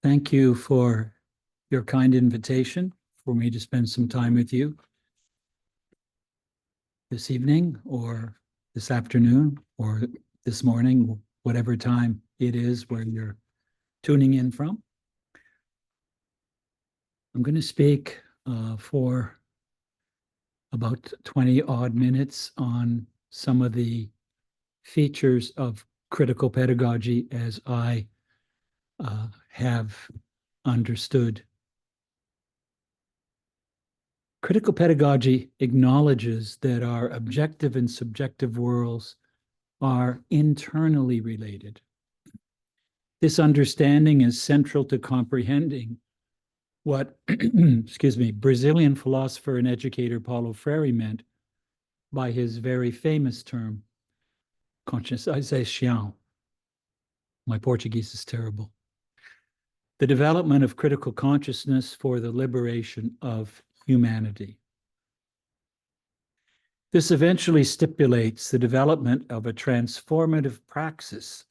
Thank you for your kind invitation for me to spend some time with you this evening or this afternoon or this morning, whatever time it is where you're tuning in from. I'm going to speak for about 20 odd minutes on some of the features of critical pedagogy as I have understood. Critical pedagogy acknowledges that our objective and subjective worlds are internally related. This understanding is central to comprehending what, Brazilian philosopher and educator Paulo Freire meant by his very famous term, conscientização. My Portuguese is terrible. The development of critical consciousness for the liberation of humanity. This eventually stipulates the development of a transformative praxis,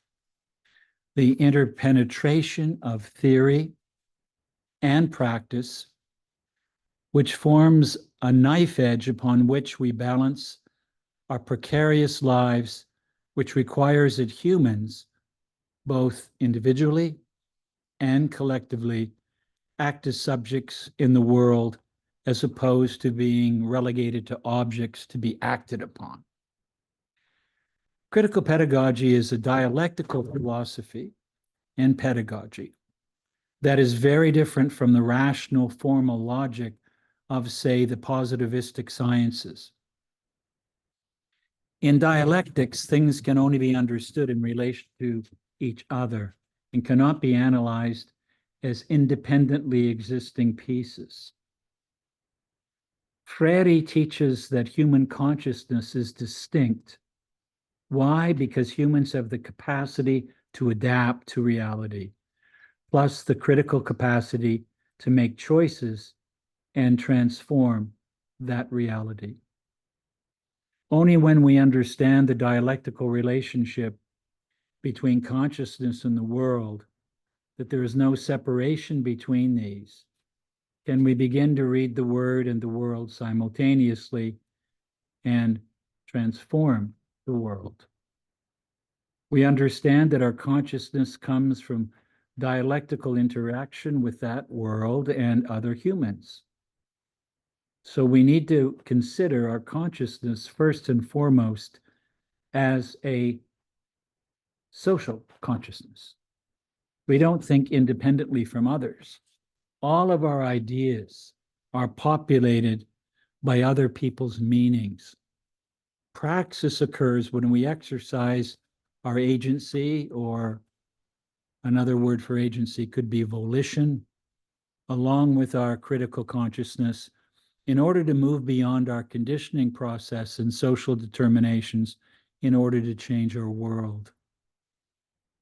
the interpenetration of theory and practice, which forms a knife edge upon which we balance our precarious lives, which requires that humans, both individually and collectively, act as subjects in the world as opposed to being relegated to objects to be acted upon. Critical pedagogy is a dialectical philosophy and pedagogy that is very different from the rational formal logic of, say, the positivistic sciences. In dialectics, things can only be understood in relation to each other and cannot be analyzed as independently existing pieces. Freire teaches that human consciousness is distinct. Why? Because humans have the capacity to adapt to reality, plus the critical capacity to make choices and transform that reality. Only when we understand the dialectical relationship between consciousness and the world, that there is no separation between these, can we begin to read the word and the world simultaneously and transform the world. We understand that our consciousness comes from dialectical interaction with that world and other humans. So we need to consider our consciousness first and foremost as a social consciousness. We don't think independently from others. All of our ideas are populated by other people's meanings. Praxis occurs when we exercise our agency, or another word for agency could be volition, along with our critical consciousness, in order to move beyond our conditioning process and social determinations in order to change our world.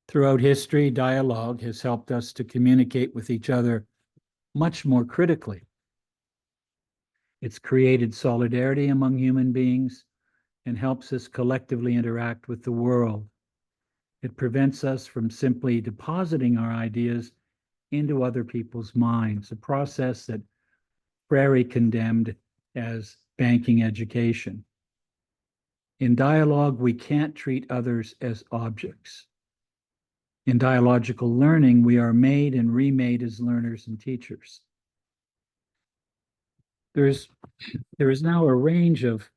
Throughout history, dialogue has helped us to communicate with each other much more critically. It's created solidarity among human beings and helps us collectively interact with the world. It prevents us from simply depositing our ideas into other people's minds, a process that Freire condemned as banking education. In dialogue, we can't treat others as objects. In dialogical learning, we are made and remade as learners and teachers. There is now a range of,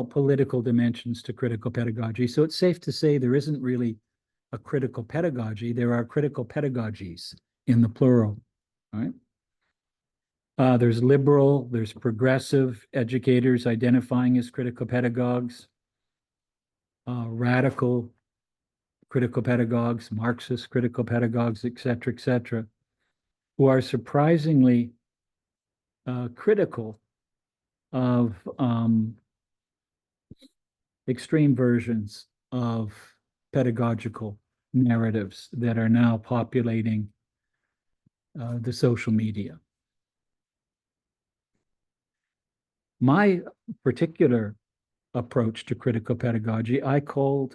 political dimensions to critical pedagogy. So it's safe to say there isn't really a critical pedagogy. There are critical pedagogies in the plural, right? There's liberal, there's progressive educators identifying as critical pedagogues, radical critical pedagogues, Marxist critical pedagogues, et cetera, who are surprisingly critical of extreme versions of pedagogical narratives that are now populating the social media. My particular approach to critical pedagogy, I call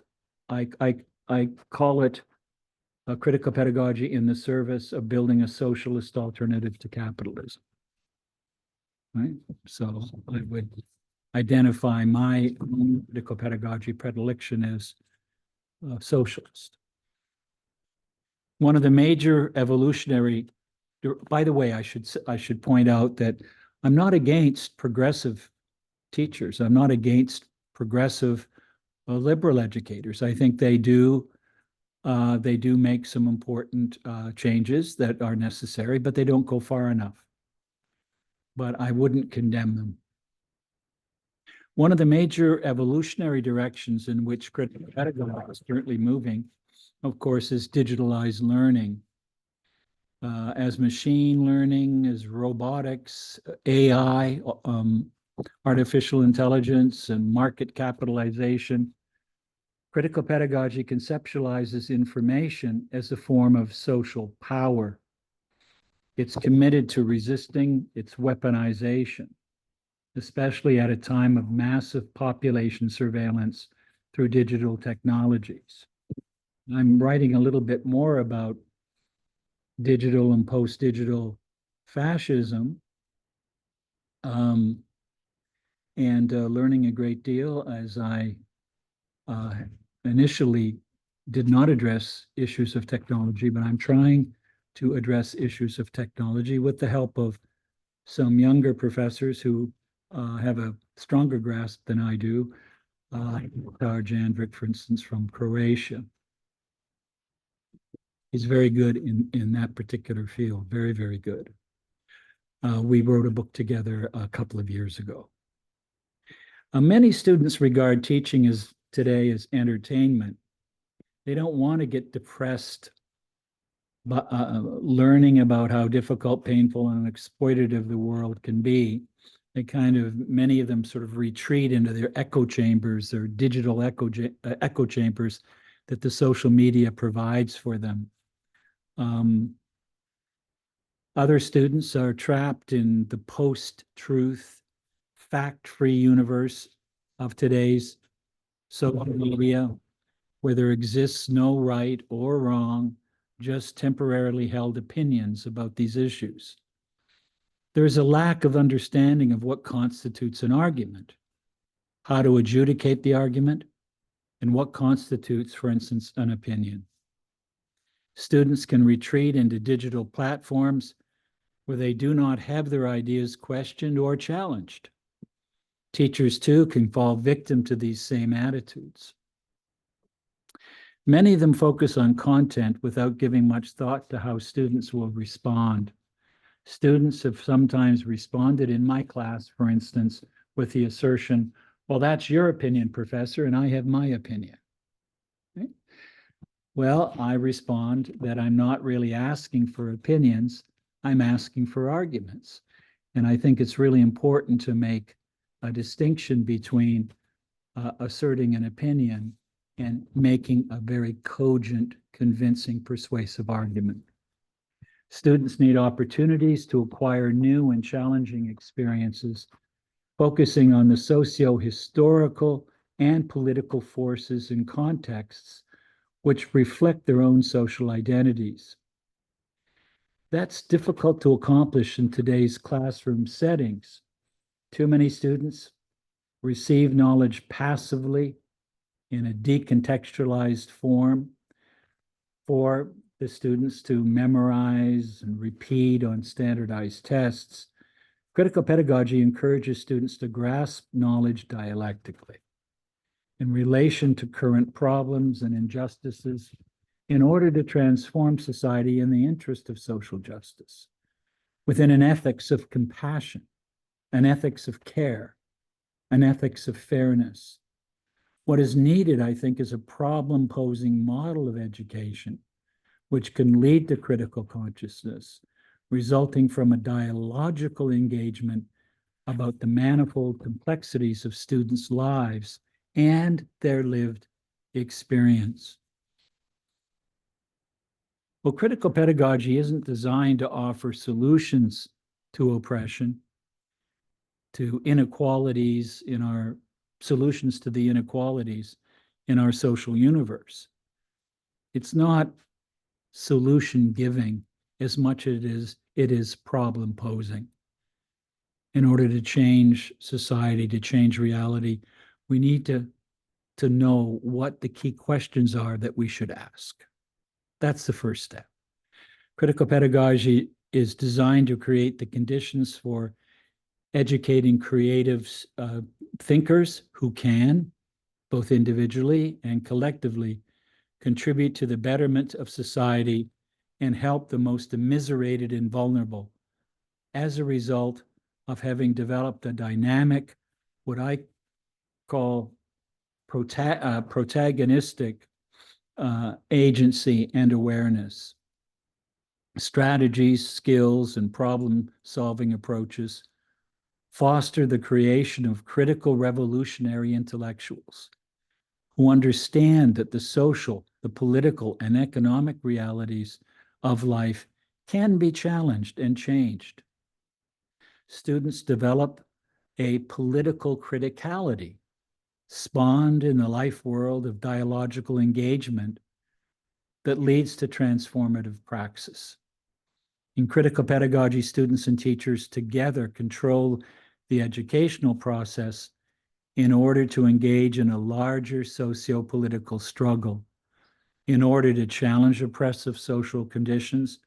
it critical pedagogy in the service of building a socialist alternative to capitalism. Right? So I would identify my own critical pedagogy predilection as socialist. One of the major evolutionary, by the way, I should point out that I'm not against progressive teachers. I'm not against progressive liberal educators. I think they do make some important changes that are necessary, but they don't go far enough. But I wouldn't condemn them. One of the major evolutionary directions in which critical pedagogy is currently moving, of course, is digitalized learning. As machine learning, as robotics, AI, artificial intelligence, and market capitalization, critical pedagogy conceptualizes information as a form of social power. It's committed to resisting its weaponization, especially at a time of massive population surveillance through digital technologies. I'm writing a little bit more about digital and post-digital fascism, and learning a great deal as I initially did not address issues of technology, but I'm trying to address issues of technology with the help of some younger professors who have a stronger grasp than I do. Jandric, for instance, from Croatia. He's very good in that particular field, very, very good. We wrote a book together a couple of years ago. Many students regard teaching today as entertainment. They don't want to get depressed learning about how difficult, painful, and exploitative the world can be. Many of them sort of retreat into their echo chambers, their digital echo chambers that the social media provides for them. Other students are trapped in the post-truth, fact-free universe of today's social media, where there exists no right or wrong, just temporarily held opinions about these issues. There's a lack of understanding of what constitutes an argument, how to adjudicate the argument, and what constitutes, for instance, an opinion. Students can retreat into digital platforms where they do not have their ideas questioned or challenged. Teachers, too, can fall victim to these same attitudes. Many of them focus on content without giving much thought to how students will respond. Students have sometimes responded in my class, for instance, with the assertion, well, that's your opinion, professor, and I have my opinion. Okay? Well, I respond that I'm not really asking for opinions, I'm asking for arguments. And I think it's really important to make a distinction between asserting an opinion and making a very cogent, convincing, persuasive argument. Students need opportunities to acquire new and challenging experiences, focusing on the socio-historical and political forces and contexts which reflect their own social identities. That's difficult to accomplish in today's classroom settings. Too many students receive knowledge passively in a decontextualized form for the students to memorize and repeat on standardized tests. Critical pedagogy encourages students to grasp knowledge dialectically in relation to current problems and injustices in order to transform society in the interest of social justice, within an ethics of compassion, an ethics of care, an ethics of fairness. What is needed, I think, is a problem-posing model of education which can lead to critical consciousness, resulting from a dialogical engagement about the manifold complexities of students' lives and their lived experience. Well, critical pedagogy isn't designed to offer solutions to oppression, to inequalities in our solutions to the inequalities in our social universe. It's not solution giving as much as it is problem posing. In order to change society, to change reality, we need to know what the key questions are that we should ask. That's the first step. Critical pedagogy is designed to create the conditions for educating creative thinkers who can, both individually and collectively, contribute to the betterment of society and help the most immiserated and vulnerable as a result of having developed a dynamic, what I call protagonistic agency and awareness. Strategies, skills, and problem-solving approaches foster the creation of critical revolutionary intellectuals who understand that the social, the political, and economic realities of life can be challenged and changed. Students develop a political criticality spawned in the life world of dialogical engagement that leads to transformative praxis. In critical pedagogy, students and teachers together control the educational process in order to engage in a larger socio-political struggle, in order to challenge oppressive social conditions,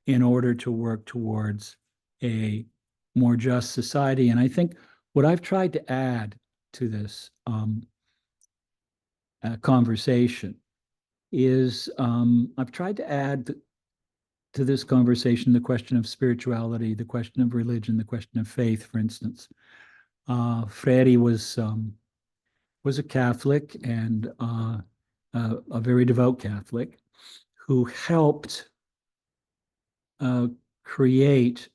in order to work towards a more just society. And I think what I've tried to add to this conversation is I've tried to add to this conversation the question of spirituality, the question of religion, the question of faith, for instance. Freire was a Catholic and a very devout Catholic who helped create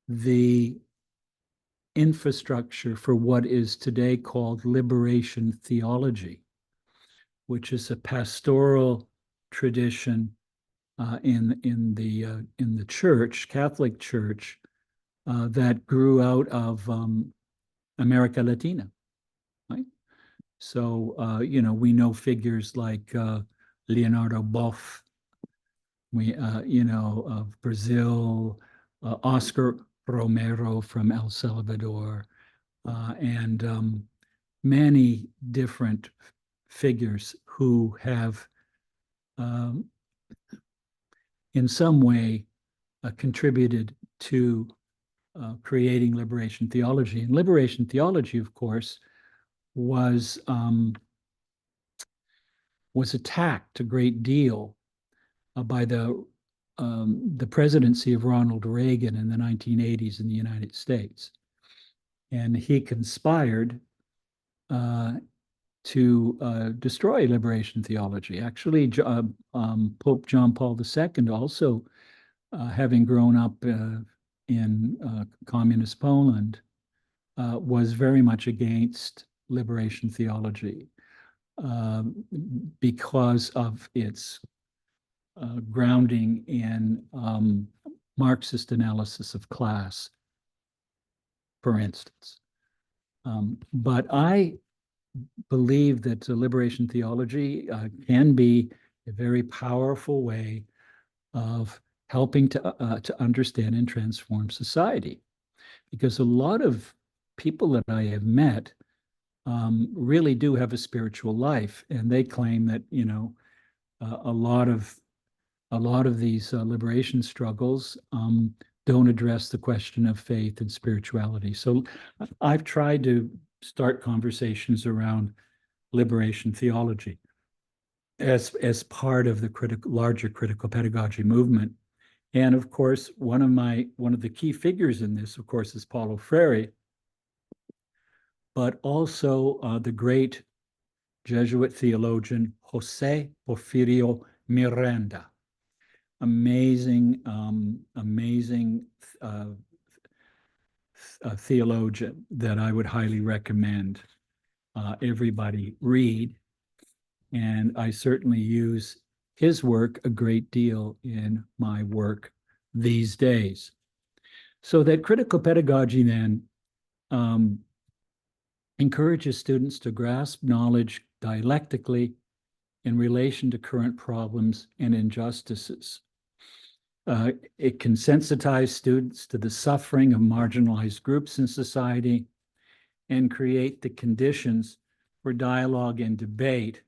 the infrastructure for what is today called liberation theology, which is a pastoral tradition in the church, Catholic Church, that grew out of America Latina, right? So we know figures like Leonardo Boff, of Brazil, Oscar Romero from El Salvador, and many different figures who have in some way contributed to creating liberation theology. And liberation theology, of course, was attacked a great deal by the presidency of Ronald Reagan in the 1980s in the United States. And he conspired to destroy liberation theology. Actually, Pope John Paul II, also having grown up in communist Poland, was very much against liberation theology because of its grounding in Marxist analysis of class, for instance. But I believe that liberation theology can be a very powerful way of helping to understand and transform society. Because a lot of people that I have met really do have a spiritual life, and they claim that a lot of these liberation struggles don't address the question of faith and spirituality. So I've tried to start conversations around liberation theology as part of the larger critical pedagogy movement. And of course, one of the key figures in this, of course, is Paulo Freire, but also the great Jesuit theologian José Porfirio Miranda. Amazing theologian that I would highly recommend everybody read. And I certainly use his work a great deal in my work these days. So that critical pedagogy then encourages students to grasp knowledge dialectically in relation to current problems and injustices. It can sensitize students to the suffering of marginalized groups in society and create the conditions for dialogue and debate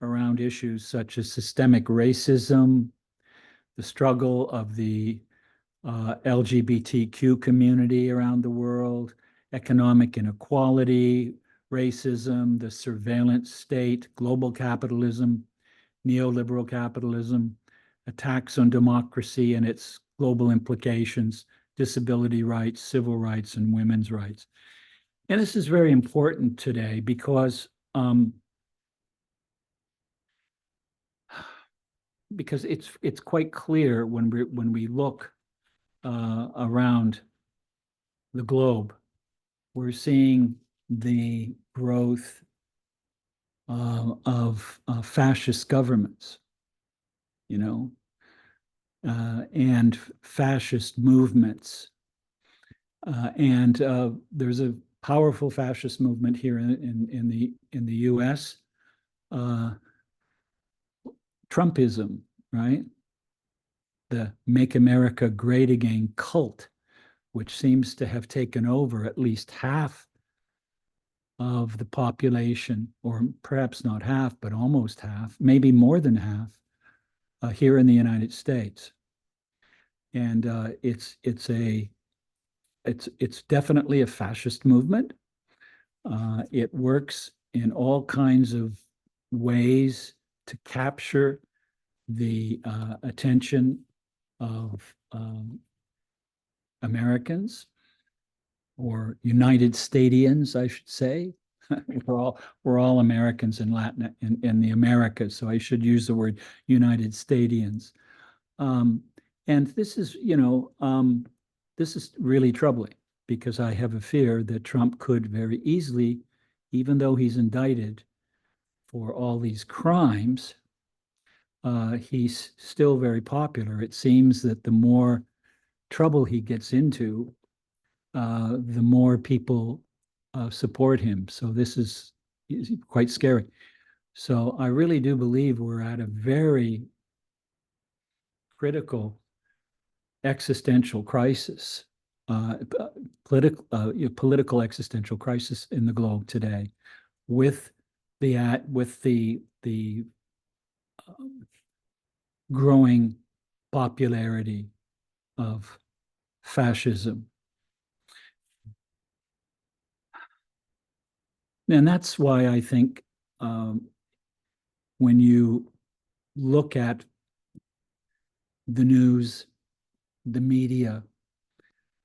around issues such as systemic racism, the struggle of the LGBTQ community around the world, economic inequality, racism, the surveillance state, global capitalism, neoliberal capitalism, attacks on democracy and its global implications, disability rights, civil rights, and women's rights. And this is very important today because it's quite clear when we look around the globe, we're seeing the growth of fascist governments, and fascist movements. And there's a powerful fascist movement here in the U.S. Trumpism, right? The Make America Great Again cult, which seems to have taken over at least half of the population, or perhaps not half, but almost half, maybe more than half, here in the United States. And it's definitely a fascist movement. It works in all kinds of ways to capture the attention of Americans, or United Statians, I should say. we're all Americans in in the Americas, so I should use the word United Statians. And this is, this is really troubling, because I have a fear that Trump could very easily, even though he's indicted for all these crimes, he's still very popular. It seems that the more trouble he gets into, the more people support him. So this is quite scary. So I really do believe we're at a very critical existential crisis, political existential crisis in the globe today, with the growing popularity of fascism. And that's why I think when you look at the news, the media,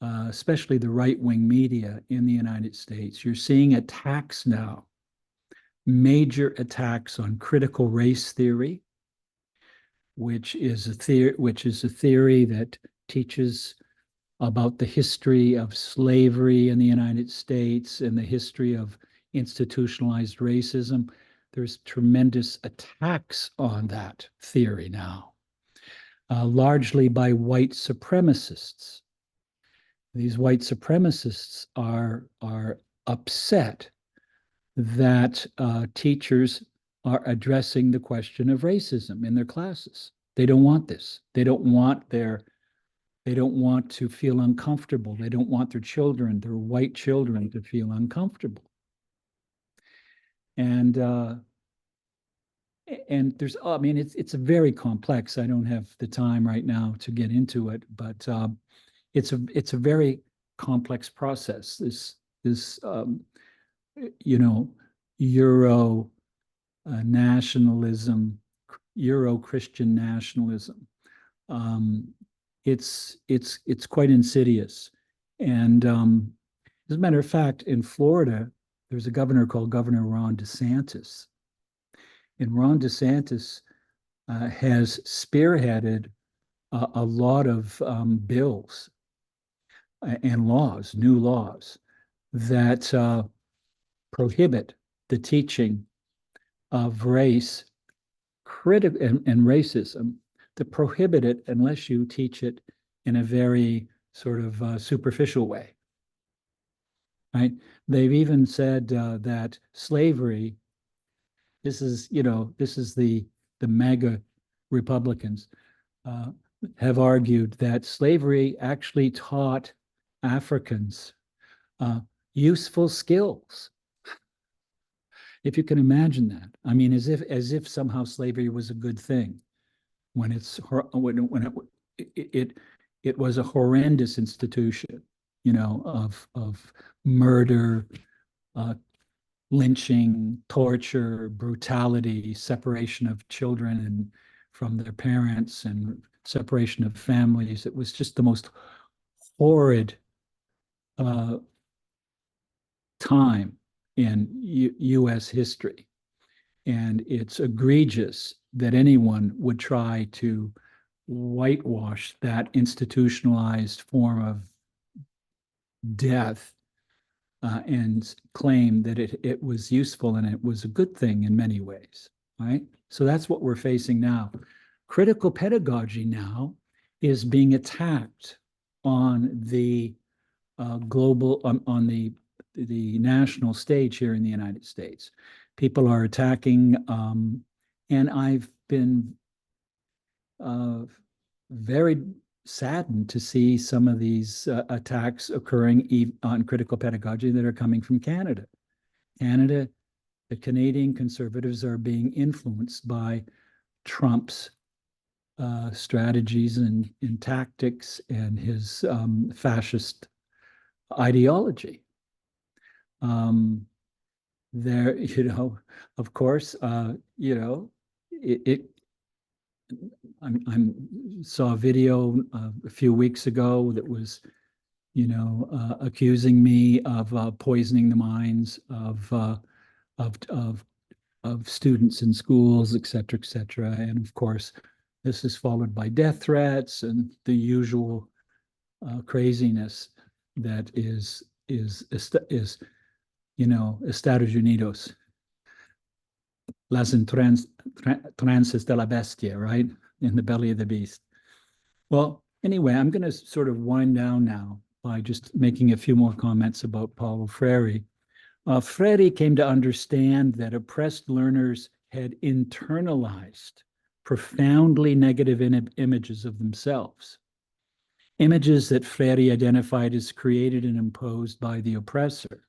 especially the right-wing media in the United States, you're seeing attacks now, major attacks on critical race theory, which is a theory that teaches about the history of slavery in the United States and the history of institutionalized racism. There's tremendous attacks on that theory now, largely by white supremacists. These white supremacists are upset that teachers are addressing the question of racism in their classes. They don't want this. They don't want to feel uncomfortable. They don't want their children, their white children, to feel uncomfortable. And there's, I mean, it's a very complex. I don't have the time right now to get into it, but it's a very complex process. This Euro nationalism, Euro-Christian nationalism. It's quite insidious. And as a matter of fact, in Florida, there's a governor called Governor Ron DeSantis. And Ron DeSantis has spearheaded a lot of bills and laws, new laws, that prohibit the teaching of race and racism, to prohibit it unless you teach it in a very sort of superficial way. Right? They've even said that slavery this is, this is the MAGA Republicans have argued that slavery actually taught Africans useful skills. If you can imagine that, I mean, as if somehow slavery was a good thing, when it was a horrendous institution, of murder, lynching, torture, brutality, separation of children and from their parents, and separation of families. It was just the most horrid time in U.S. history. And it's egregious that anyone would try to whitewash that institutionalized form of death and claim that it was useful and it was a good thing in many ways, right? So that's what we're facing now. Critical pedagogy now is being attacked on the global, on the national stage here in the United States. People are attacking, and I've been very saddened to see some of these attacks occurring on critical pedagogy that are coming from Canada. The Canadian Conservatives are being influenced by Trump's strategies and tactics and his fascist ideology. There, of course, I saw a video a few weeks ago that was, accusing me of poisoning the minds of students in schools, et cetera, and of course, this is followed by death threats and the usual craziness that is Estados Unidos, las entrances de la bestia, right? In the belly of the beast. Well, anyway, I'm going to sort of wind down now by just making a few more comments about Paulo Freire. Freire came to understand that oppressed learners had internalized profoundly negative images of themselves, images that Freire identified as created and imposed by the oppressor,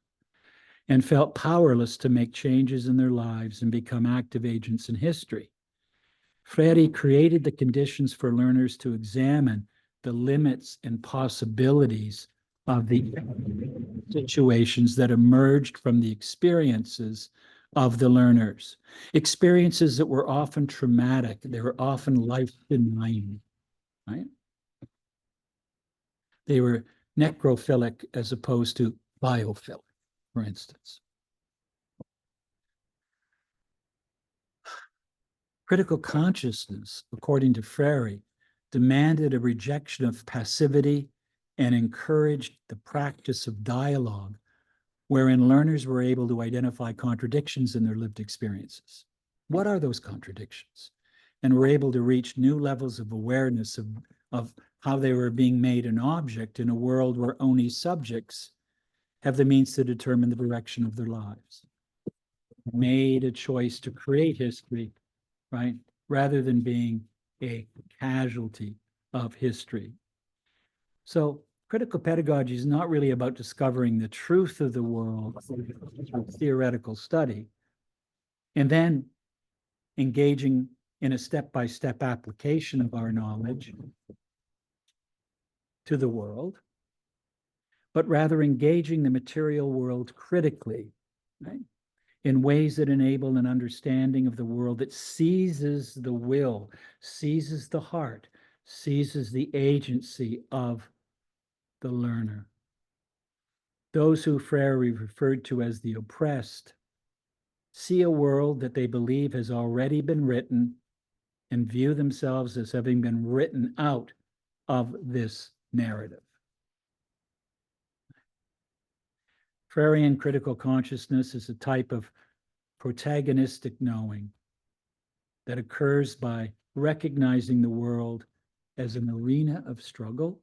and felt powerless to make changes in their lives and become active agents in history. Freire created the conditions for learners to examine the limits and possibilities of the situations that emerged from the experiences of the learners, experiences that were often traumatic, they were often life-denying, right? They were necrophilic as opposed to biophilic, for instance. Critical consciousness, according to Freire, demanded a rejection of passivity and encouraged the practice of dialogue, wherein learners were able to identify contradictions in their lived experiences. What are those contradictions? And were able to reach new levels of awareness of how they were being made an object in a world where only subjects have the means to determine the direction of their lives. Made a choice to create history, right? Rather than being a casualty of history. So critical pedagogy is not really about discovering the truth of the world through theoretical study and then engaging in a step-by-step application of our knowledge to the world, but rather engaging the material world critically, right? In ways that enable an understanding of the world that seizes the will, seizes the heart, seizes the agency of the learner. Those who Freire referred to as the oppressed see a world that they believe has already been written and view themselves as having been written out of this narrative. Freirean critical consciousness is a type of protagonistic knowing that occurs by recognizing the world as an arena of struggle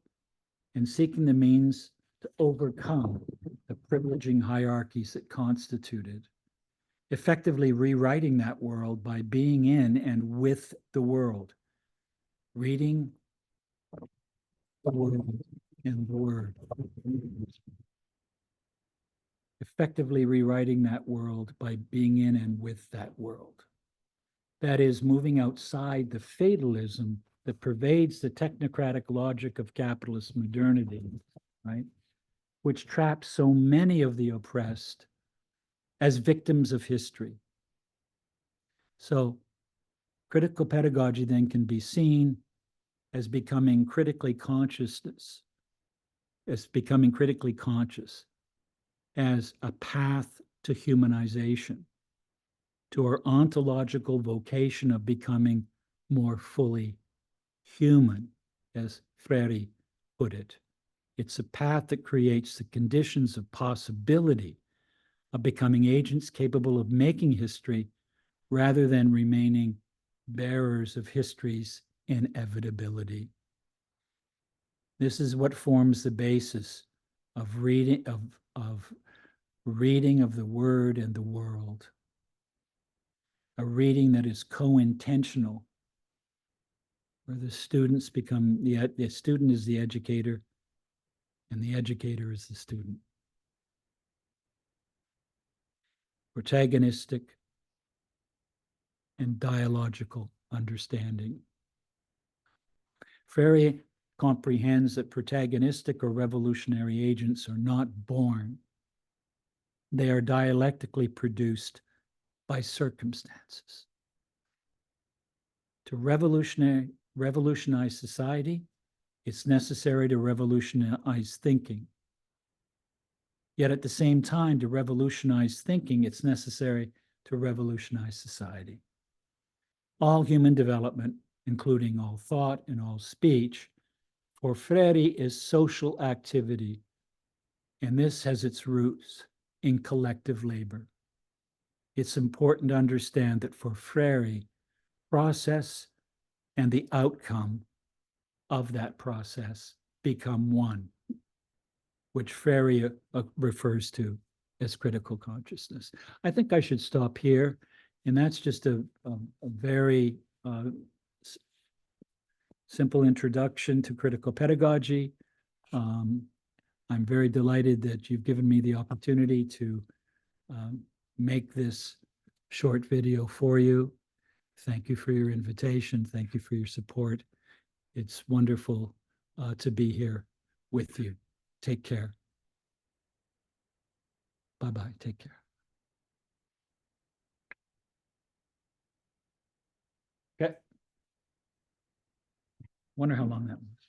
and seeking the means to overcome the privileging hierarchies that constitute it, effectively rewriting that world by being in and with the world, reading the world and the word. Effectively rewriting that world by being in and with that world. That is, moving outside the fatalism that pervades the technocratic logic of capitalist modernity, right? Which traps so many of the oppressed as victims of history. So critical pedagogy then can be seen as becoming critically consciousness, as becoming critically conscious, as a path to humanization, to our ontological vocation of becoming more fully human, as Freire put it. It's a path that creates the conditions of possibility of becoming agents capable of making history rather than remaining bearers of history's inevitability. This is what forms the basis of reading of the word and the world. A reading that is co-intentional, where the students become, the student is the educator and the educator is the student. Protagonistic and dialogical understanding. Freire comprehends that protagonistic or revolutionary agents are not born. They are dialectically produced by circumstances. To revolutionize society, it's necessary to revolutionize thinking. Yet at the same time, to revolutionize thinking, it's necessary to revolutionize society. All human development, including all thought and all speech, for Freire is social activity, and this has its roots in collective labor. It's important to understand that for Freire, process and the outcome of that process become one, which Freire refers to as critical consciousness. I think I should stop here, and that's just a very simple introduction to critical pedagogy. I'm very delighted that you've given me the opportunity to make this short video for you. Thank you for your invitation. Thank you for your support. It's wonderful to be here with you. Take care. Bye-bye. Take care. Okay. Wonder how long that was.